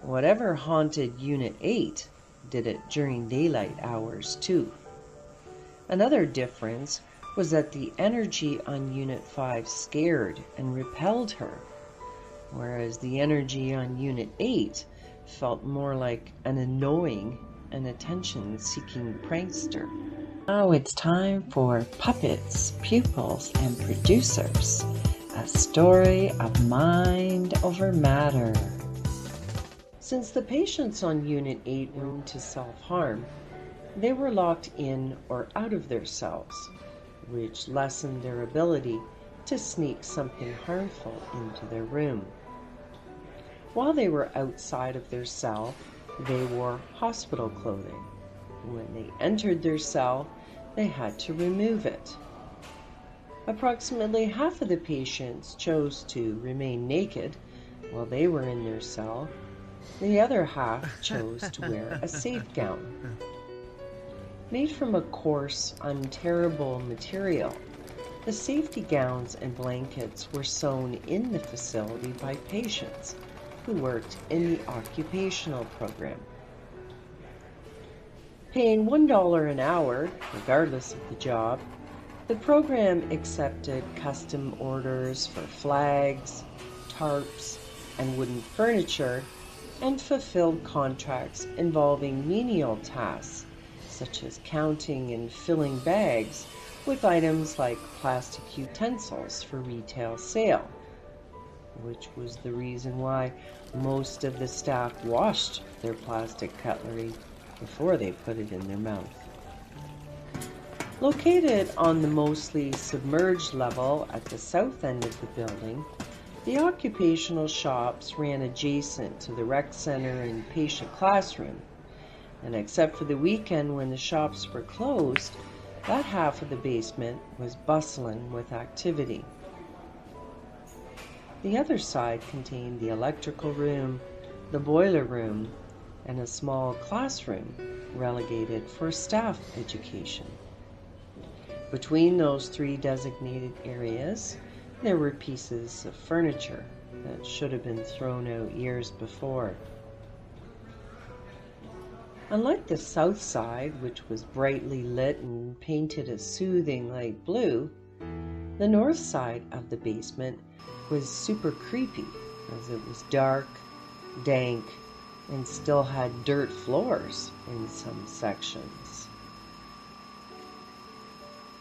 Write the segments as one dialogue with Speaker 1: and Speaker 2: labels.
Speaker 1: Whatever haunted Unit 8 did it during daylight hours too. Another difference was that the energy on Unit 5 scared and repelled her, whereas the energy on Unit 8 felt more like an annoying and attention-seeking prankster. Now it's time for Puppets, Pupils, and Producers, a story of mind over matter. Since the patients on Unit 8 were prone to self-harm, they were locked in or out of their cells, which lessened their ability to sneak something harmful into their room. While they were outside of their cell, they wore hospital clothing. When they entered their cell, they had to remove it. Approximately half of the patients chose to remain naked while they were in their cell. The other half chose to wear a safe gown. Made from a coarse, unterrible material, the safety gowns and blankets were sewn in the facility by patients who worked in the occupational program. Paying $1 an hour, regardless of the job, the program accepted custom orders for flags, tarps, and wooden furniture, and fulfilled contracts involving menial tasks such as counting and filling bags with items like plastic utensils for retail sale, which was the reason why most of the staff washed their plastic cutlery before they put it in their mouth. Located on the mostly submerged level at the south end of the building, the occupational shops ran adjacent to the rec center and patient classroom, and except for the weekend when the shops were closed, that half of the basement was bustling with activity. The other side contained the electrical room, the boiler room, and a small classroom relegated for staff education. Between those three designated areas, there were pieces of furniture that should have been thrown out years before. Unlike the south side, which was brightly lit and painted a soothing light blue, the north side of the basement was super creepy, as it was dark, dank, and still had dirt floors in some sections.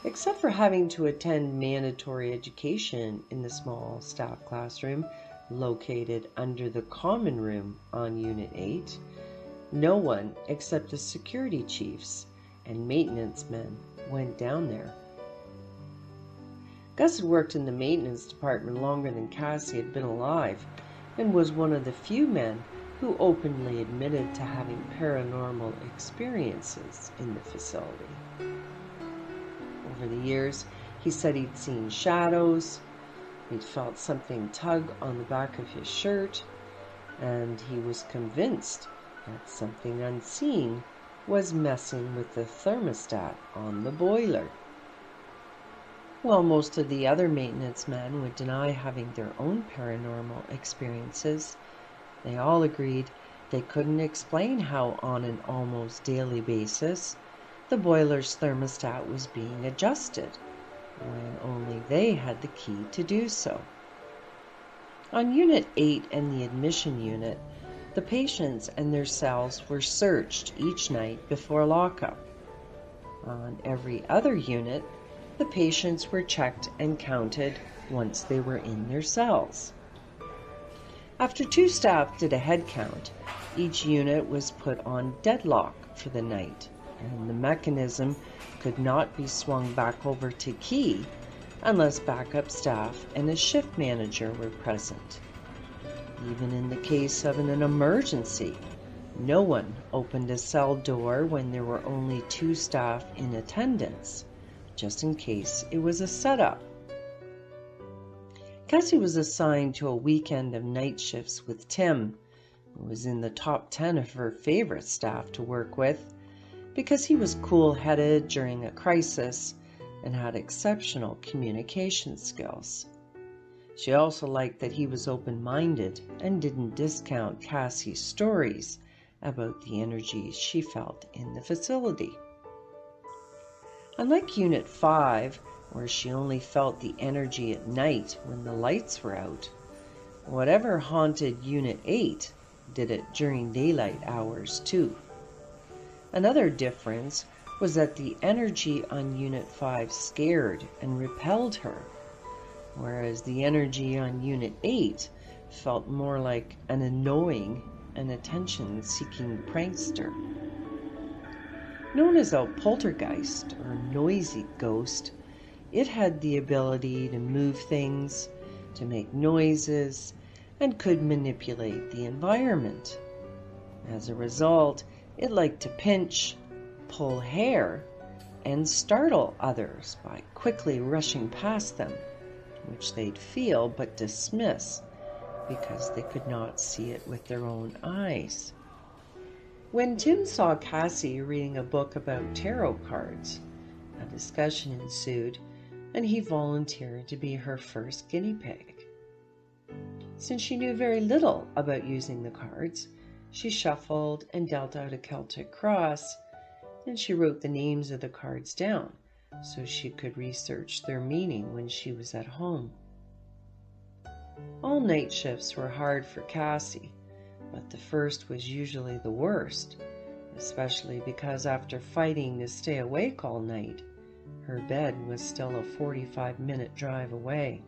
Speaker 1: Except for having to attend mandatory education in the small staff classroom located under the common room on Unit 8, no one except the security chiefs and maintenance men went down there. Gus had worked in the maintenance department longer than Cassie had been alive, and was one of the few men who openly admitted to having paranormal experiences in the facility. Over the years, he said he'd seen shadows, he'd felt something tug on the back of his shirt, and he was convinced that something unseen was messing with the thermostat on the boiler. While most of the other maintenance men would deny having their own paranormal experiences, they all agreed they couldn't explain how on an almost daily basis the boiler's thermostat was being adjusted, when only they had the key to do so. On Unit 8 and the admission unit, the patients and their cells were searched each night before lockup. On every other unit, the patients were checked and counted once they were in their cells. After two staff did a head count, each unit was put on deadlock for the night, and the mechanism could not be swung back over to key unless backup staff and a shift manager were present. Even in the case of an emergency, no one opened a cell door when there were only two staff in attendance, just in case it was a setup. Cassie was assigned to a weekend of night shifts with Tim, who was in the top 10 of her favorite staff to work with, because he was cool-headed during a crisis and had exceptional communication skills. She also liked that he was open-minded and didn't discount Cassie's stories about the energy she felt in the facility. Unlike Unit 5, where she only felt the energy at night when the lights were out, whatever haunted Unit 8 did it during daylight hours too. Another difference was that the energy on Unit 5 scared and repelled her, whereas the energy on Unit 8 felt more like an annoying and attention-seeking prankster. Known as a poltergeist or noisy ghost, it had the ability to move things, to make noises, and could manipulate the environment. As a result, it liked to pinch, pull hair, and startle others by quickly rushing past them, which they'd feel but dismiss because they could not see it with their own eyes. When Tim saw Cassie reading a book about tarot cards, a discussion ensued, and he volunteered to be her first guinea pig. Since she knew very little about using the cards, she shuffled and dealt out a Celtic cross, and she wrote the names of the cards down so she could research their meaning when she was at home. All night shifts were hard for Cassie, but the first was usually the worst, especially because after fighting to stay awake all night, her bed was still a 45-minute drive away.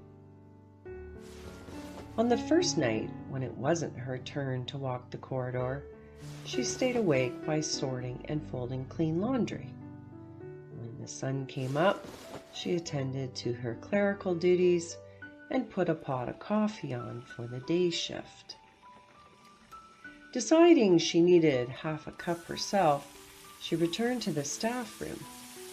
Speaker 1: On the first night, when it wasn't her turn to walk the corridor, she stayed awake by sorting and folding clean laundry. When the sun came up, she attended to her clerical duties and put a pot of coffee on for the day shift. Deciding she needed half a cup herself, she returned to the staff room,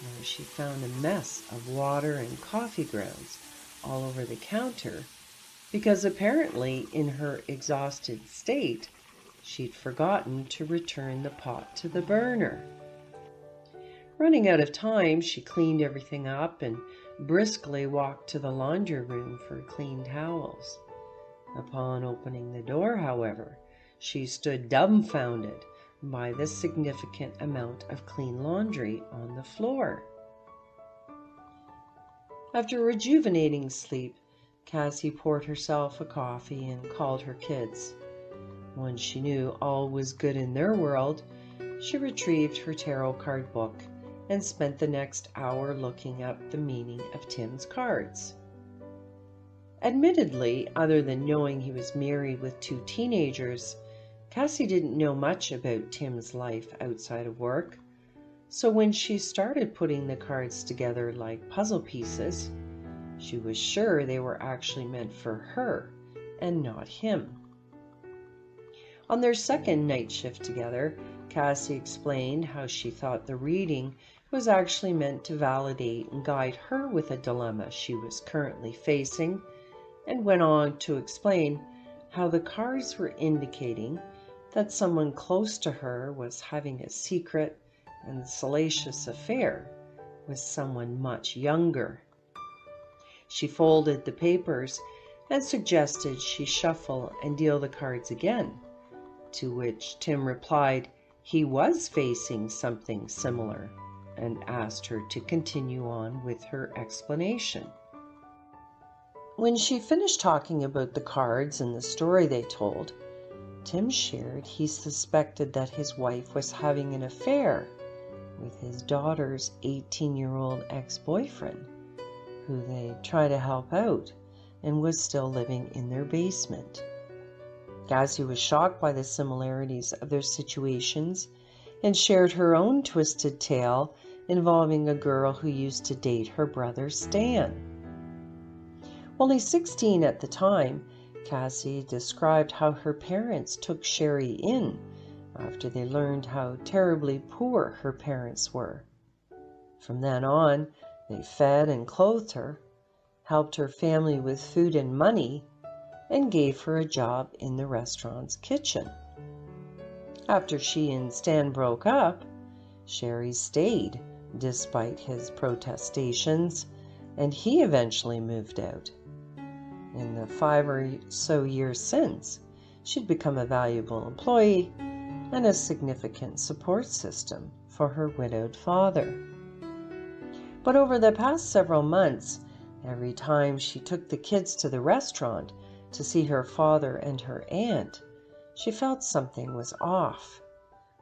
Speaker 1: where she found a mess of water and coffee grounds all over the counter, because apparently in her exhausted state, she'd forgotten to return the pot to the burner. Running out of time, she cleaned everything up and briskly walked to the laundry room for clean towels. Upon opening the door, however, she stood dumbfounded by the significant amount of clean laundry on the floor. After rejuvenating sleep, Cassie poured herself a coffee and called her kids. Once she knew all was good in their world, she retrieved her tarot card book and spent the next hour looking up the meaning of Tim's cards. Admittedly, other than knowing he was married with 2 teenagers, Cassie didn't know much about Tim's life outside of work, so when she started putting the cards together like puzzle pieces, she was sure they were actually meant for her and not him. On their second night shift together, Cassie explained how she thought the reading was actually meant to validate and guide her with a dilemma she was currently facing, and went on to explain how the cards were indicating that someone close to her was having a secret and salacious affair with someone much younger. She folded the papers and suggested she shuffle and deal the cards again, to which Tim replied he was facing something similar and asked her to continue on with her explanation. When she finished talking about the cards and the story they told, Tim shared he suspected that his wife was having an affair with his daughter's 18-year-old ex-boyfriend, who they tried to help out and was still living in their basement. Cassie was shocked by the similarities of their situations and shared her own twisted tale involving a girl who used to date her brother Stan. Only 16 at the time, Cassie described how her parents took Sherry in after they learned how terribly poor her parents were. From then on, they fed and clothed her, helped her family with food and money, and gave her a job in the restaurant's kitchen. After she and Stan broke up, Sherry stayed despite his protestations, and he eventually moved out. In the 5 or so years since, she'd become a valuable employee and a significant support system for her widowed father. But over the past several months, every time she took the kids to the restaurant to see her father and her aunt, she felt something was off.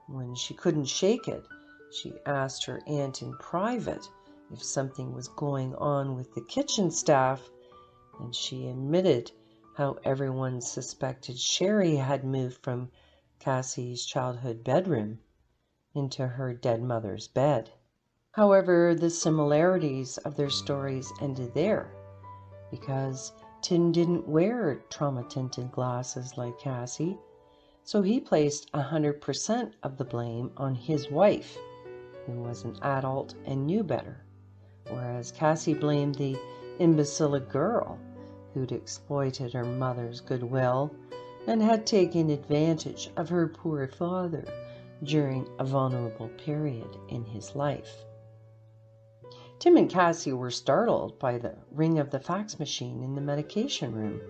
Speaker 1: When she couldn't shake it, she asked her aunt in private if something was going on with the kitchen staff, and she admitted how everyone suspected Sherry had moved from Cassie's childhood bedroom into her dead mother's bed. However, the similarities of their stories ended there, because Tim didn't wear trauma-tinted glasses like Cassie, so he placed 100% of the blame on his wife, who was an adult and knew better, whereas Cassie blamed the imbecilic girl who'd exploited her mother's goodwill and had taken advantage of her poor father during a vulnerable period in his life. Tim and Cassie were startled by the ring of the fax machine in the medication room,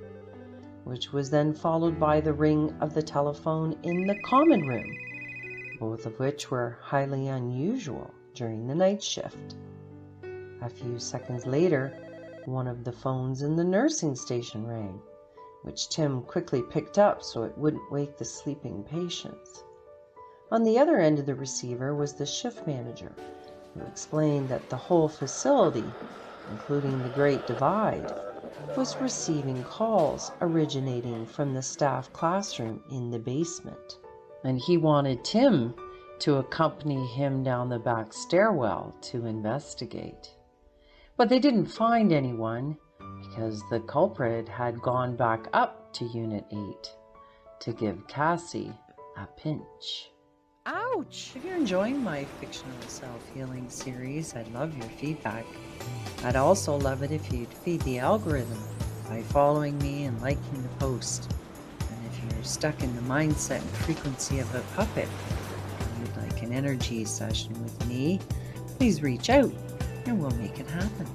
Speaker 1: which was then followed by the ring of the telephone in the common room, both of which were highly unusual during the night shift. A few seconds later, one of the phones in the nursing station rang, which Tim quickly picked up so it wouldn't wake the sleeping patients. On the other end of the receiver was the shift manager, who explained that the whole facility, including the Great Divide, was receiving calls originating from the staff classroom in the basement, and he wanted Tim to accompany him down the back stairwell to investigate. But they didn't find anyone because the culprit had gone back up to Unit 8 to give Cassie a pinch. Ouch! If you're enjoying my fictional self-healing series, I'd love your feedback. I'd also love it if you'd feed the algorithm by following me and liking the post. And if you're stuck in the mindset and frequency of a puppet, and you'd like an energy session with me, please reach out and we'll make it happen.